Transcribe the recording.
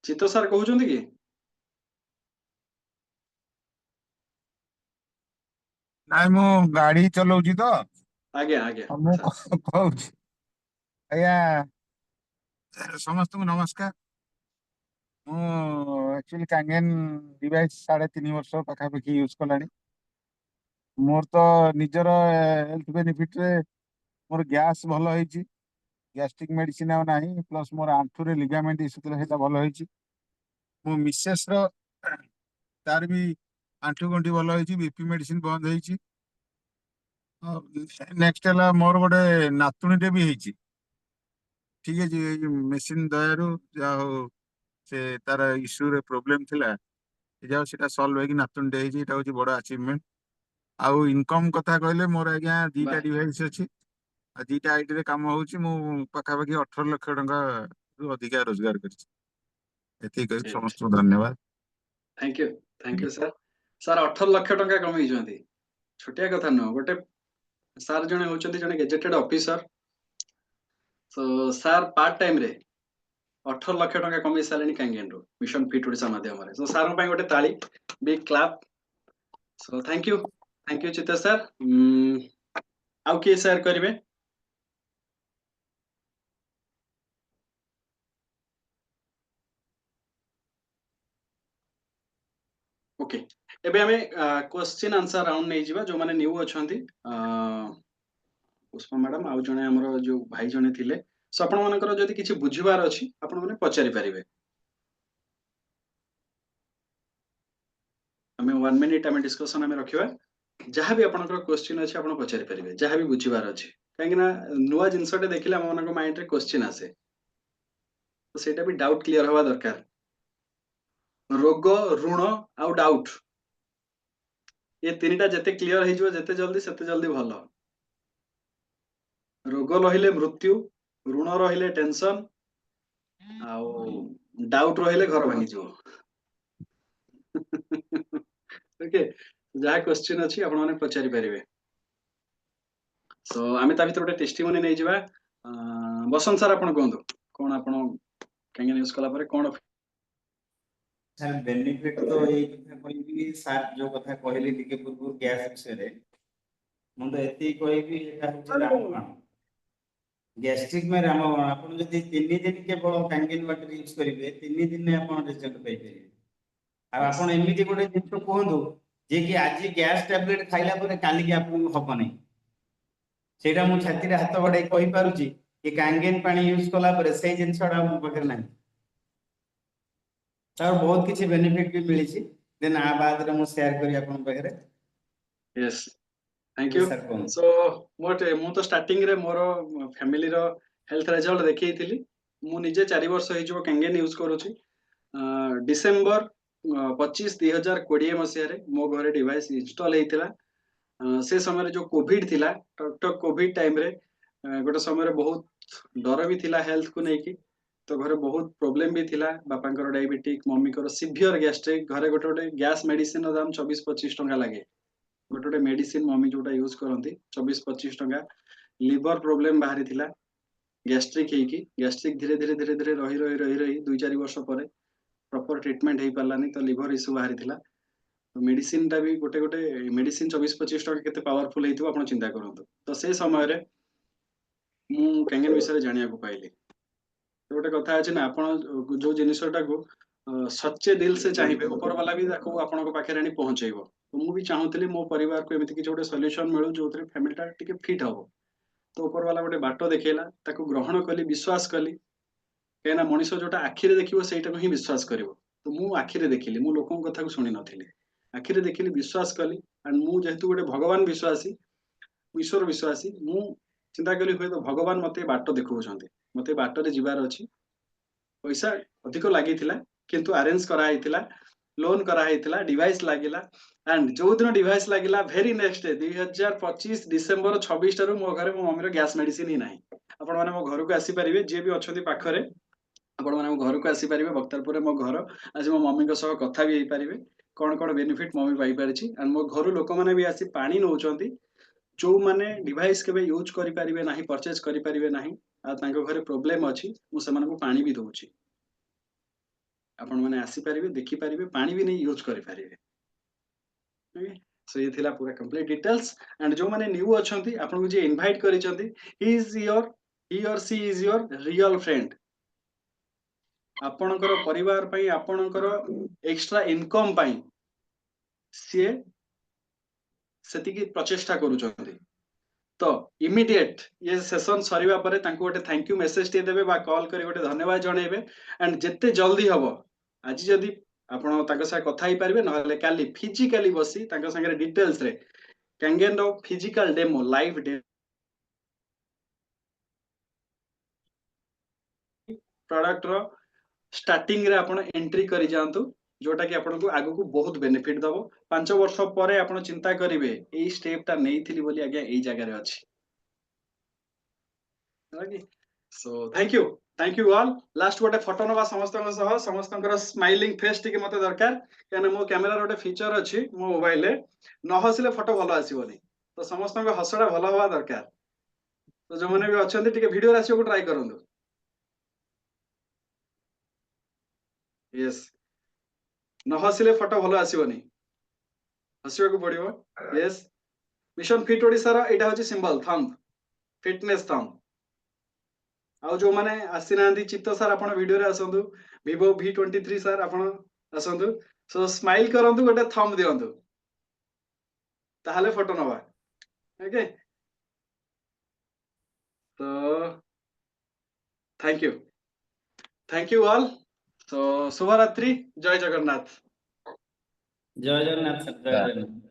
ଚିତ୍ତ sir କହୁଛନ୍ତି କି? ନାଇଁ ମୁଁ ଗାଡି ଚଲଉଛି ତ ଆଜ୍ଞା ଆଜ୍ଞା ମୁଁ ସାର୍। କହୁଛି। ଆଜ୍ଞା ସମସ୍ତଙ୍କୁ ନମସ୍କାର। ମୁଁ ଆକ୍ଚୁଆଲି କାଙ୍ଗେନ ଡିଭାଇସ୍ 3.5 ବର୍ଷ ପାଖାପାଖି ୟୁଜ କଲାଣି। ମୋର ତ ନିଜର ହେଲ୍ଥ ବେନିଫିଟ ରେ ମୋର ଗ୍ୟାସ୍ ଭଲ ହେଇଛି। ଗ୍ୟାଷ୍ଟ୍ରିକ ମେଡିସିନ ଆଉ ନାହିଁ, ପ୍ଲସ୍ ମୋର ଆଣ୍ଠୁରେ ଲିଗାମେଣ୍ଟ ଇସ୍ୟୁ ଥିଲା, ସେଇଟା ଭଲ ହେଇଛି। ମୋ ମିସେସ ର ତାର ବି ଆଣ୍ଠୁ ଗଣ୍ଠି ଭଲ ହେଇଛି, ବିପି ମେଡିସିନ ବନ୍ଦ ହେଇଛି। ନେକ୍ସଟ ହେଲା ମୋର ଗୋଟେ ନାତୁଣୀଟେ ବି ହେଇଛି। ଠିକ ଅଛି, ଏଇ ମେସିନ ଦୟାରୁ ଯାହା ହଉ ସେ ତାର ଇସ୍ୟୁରେ ପ୍ରୋବ୍ଲେମ ଥିଲା, ଯାହା ହଉ ସେଟା ସଲ୍ଭ ହେଇକି ନାତୁଣୀଟେ ହେଇଛି, ଏଇଟା ହଉଛି ବଡ ଆଚିଭମେଣ୍ଟ। ଆଉ ଇନକମ କଥା କହିଲେ ମୋର ଆଜ୍ଞା ବାଃ। 2ଟା ଡିଭାଇସ ଅଛି ଆଉ 2ଟା ଆଇଡି ରେ କାମ ହଉଛି। ମୁଁ ପାଖାପାଖି 18 ଲକ୍ଷ ଟଙ୍କା ରୁ ଅଧିକା ରୋଜଗାର କରିଛି। ଏତିକି କହି ସମସ୍ତଙ୍କୁ ଧନ୍ୟବାଦ। Thank you sir. Sir 18 lakh ଟଙ୍କା କମେଇଛନ୍ତି, ଛୋଟିଆ କଥା ନୁହଁ। ଗୋଟେ ସାର୍ ଜଣେ ହଉଛନ୍ତି ଜଣେ ଗେଜେଟେଡ ଅଫିସର। ତ ସାର୍ ପାର୍ଟ ଟାଇମ ରେ 18 ଲକ୍ଷ ଟଙ୍କା କମେଇ ସାରିଲେଣି କାଙ୍ଗେନରୁ ମିଶନ ଫିଟ୍ ଓଡିଶା ମାଧ୍ୟମରେ। ତ ସାରଙ୍କ ପାଇଁ ଗୋଟେ ତାଳି, big clap. So thank you Chitta sir. ଆଉ କିଏ ସେୟାର କରିବେ? ଓକେ, ଏବେ ଆମେ क्वेश्चन आंसर राउंड नहीं जिबा। जो माने न्यू अछंती पुष्पा मैडम आउ जने हमरो जो भाई जने थिले, सो आपण मानकर जदि किछि बुझिबार अछि आपण माने पचारि परिबे। हमें 1 मिनिट हमें डिस्कशन हमें रखिबा। जहाँ भी आपनकर क्वेश्चन अछि आपण पचारि परिबे, जहाँ भी बुझिबार अछि। काहेकि ना नुवा जिंसटे देखिले हम मानक माइंड रे क्वेश्चन आसे, तो सेटा भी डाउट क्लियर हवा दरकार। रोग, ऋण आउ डाउट, ये तीनटा जेते क्लियर हे जिवो जेते जल्दी भलो। रोग रहिले मृत्यु, ऋण रहिले टेंशन, आउ डाउट रहिले घर भांगी जिवो। ओके, जहाँ क्वेश्चन अछि आपण माने पचारि परिबे। सो आमे ता भीतर गोटे टेस्टिमोनी नै जिबा। बसंत सर आपण कोंदो कोन आपण कांगे न्यूज कला परे कोन सर बेनिफिट तो यही कथा कहबी सर जो कथा कहले टिके पूर्व गैस विषय रे मु तो एति कहबी एटा होचे रामबाण। गैस्ट्रिक में रामबाण आपण जदि 3 दिन केवल कांगेन वाटर यूज करिवे 3 दिन में आपण रिजल्ट पाइ परिबे। आ आपण एमिति गोटे जिंस कहंदु जे कि आज गैस टैबलेट खाइला परे काली के आपण हबो नै, सेटा मु छाती रे हाथ बढाई कहि पारुची कि कांगेन पानी यूज कला परे से जिंसडा मु पकड़ नै। तार बहुत किसी बेनिफिट भी मिली छी। देन आ बाद रे मु शेयर करी आपन बगरे। Yes, thank you. सो मोटे मु तो स्टार्टिंग रे मोर फैमिली रो हेल्थ रिजल्ट देखैथिली। मु निजे 4 वर्ष हे जो कांगेन यूज करूची। डिसेंबर 25 2020 मसिया रे मो घरे डिवाइस इंस्टॉल हेतिला। से समय रे जो कोविड थिला, टक कोविड टाइम रे गोटे समय रे बहुत डर भी थिला हेल्थ को नेकी। तो घरे बहुत प्रॉब्लम भी थिला, बापांकर डायबिटिक, मम्मीकर सिवियर गैस्ट्रिक। घरे गोटे गोटे गैस मेडिसिन दाम 24-25 टंका लागे। गोटे गोटे मेडिसिन मम्मी जोटा यूज करती 24-25 टंका। लिवर प्रॉब्लम बाहरी थिला, गैस्ट्रिक हेकी गैस्ट्रिक धीरे धीरे धीरे धीरे रही रही रही रही 2-4 वर्ष पर प्रॉपर ट्रीटमेंट हो पारानी। तो लिवर इश्यू बाहरी थिला। तो मेडिसिन टा भी गोटे गोटे मेडिसिन 24-25 टंका केते पावरफुल हेतिबो आपण चिंता करंतु। तो से समय रे मु कांगेन विषय जानिया को पाइली। तो गोटे कथा अछि ना, आपण जो जिनिसटा को सच्चे दिल से चाहिए ऊपर वाला भी ताको आपण पाखे आनी पहुंचेइबो। तो मु भी चाहूतली मो परिवार को एमिति किछ गोटे सॉल्यूशन मिलु जोथरे फैमिली टा टिके फिट हबो। तो ऊपर वाला गोटे बाटो देखेला, ताको ग्रहण कली, विश्वास कली। कहना मनीष जोटा आखिरे देखिबो सेटा ही विश्वास करिवो। तो मु आखिरे देखिली, मु लोकन कथा को सुनि नथिली, आखिरे देखिली, विश्वास कली। एंड मु जेहेतु गोटे भगवान विश्वासी, ईश्वर विश्वासी, मु चिंता कली हुए तो भगवान मते बाटो देखौछन्ते, मते बाटो रे जिबार अछि। पैसा अधिक लागिथिला किंतु अरेंज करा हैतिला, लोन करा हैतिला, डिवाइस लागिला। एंड जो दिन डिवाइस लागिला भेरी नेक्स्ट डे 2025 डिसेंबर 26 टारु मो घरे मो मम्मी रो गैस मेडिसिन ही नाही। आपण माने मो घर को आसी परिबे, जे भी अछंती पाखरे आपण माने मो घर को आसी परिबे। बक्तारपुर मो घर आज मो मम्मी को सह कथा भी हेई परिबे, कोन कोन बेनिफिट मम्मी पाई परिछि। एंड मो घर लोक माने भी आसी पानी नौचंती, जो माने डिवाइस केबे यूज करि परिबे नाही, परचेज करि परिबे नाही, आ तांको घरे प्रॉब्लम अछि, मु सेमान को पानी भी दउछि। आपण माने आसी परिबे देखि परिबे पानी भी नहीं यूज करि परिबे ओके सो ये थिला पूरा कंप्लीट डिटेल्स एंड जो माने न्यू अछंती आपण को जे इनवाइट करिसंती ही और सी इज योर रियल फ्रेंड आपणकर परिवार पई आपणकर एक्स्ट्रा इनकम पई सिए सेतिकी प्रचेष्टा करूछंती तो इमीडिएट ये सेशन सरीवा परे तांको गोटे थैंक यू मेसेज टे देबे बा कॉल करी गोटे धन्यवाद जणेबे एंड जेते जल्दी हबो आज जदी आपण तांको सा कथा ही परिबे नहले काली फिजिकली बसी तांको संगे डिटेल्स रे कैंगेन रो फिजिकल डेमो लाइव प्रोडक्ट रो स्टार्टिंग रे आपण एंट्री करी जानतु जोटा कि आपन को आगु को बहुत बेनिफिट दबो 5 वर्ष परे आपण चिंता करिवे एई स्टेप ता नेइथिली बोली आगे एई जगह रे अछि okay so thank you all last गोटे फोटो नबा समस्तंकर स्माइलिंग फेस टिके मते दरकार काने मो कैमरा रोटे फीचर अछि मो मोबाइल रे न हसिले फोटो भलो आसीबोनी तो समस्तंक हसडा भलो हवा दरकार तो जो माने भी अछंती टिके वीडियो रासियो को ट्राई करंदु यस न हसिले फोटो भलो आसीबोनी हसिबा को पड़िबो यस मिशन फिट ओडिसा रा एटा होची सिंबल थंब फिटनेस थंब आउ जो माने आसी नांदी चित्त सर आपण वीडियो रे आसंदु Vivo V23 सर आपण आसंदु सो स्माइल करंदु गोटे थंब दियंदु ताहाले फोटो नबा ओके तो थैंक यू ऑल सो शुभ रात्रि जय जगन्नाथ जय जगन्नाथ सर जय जगन्नाथ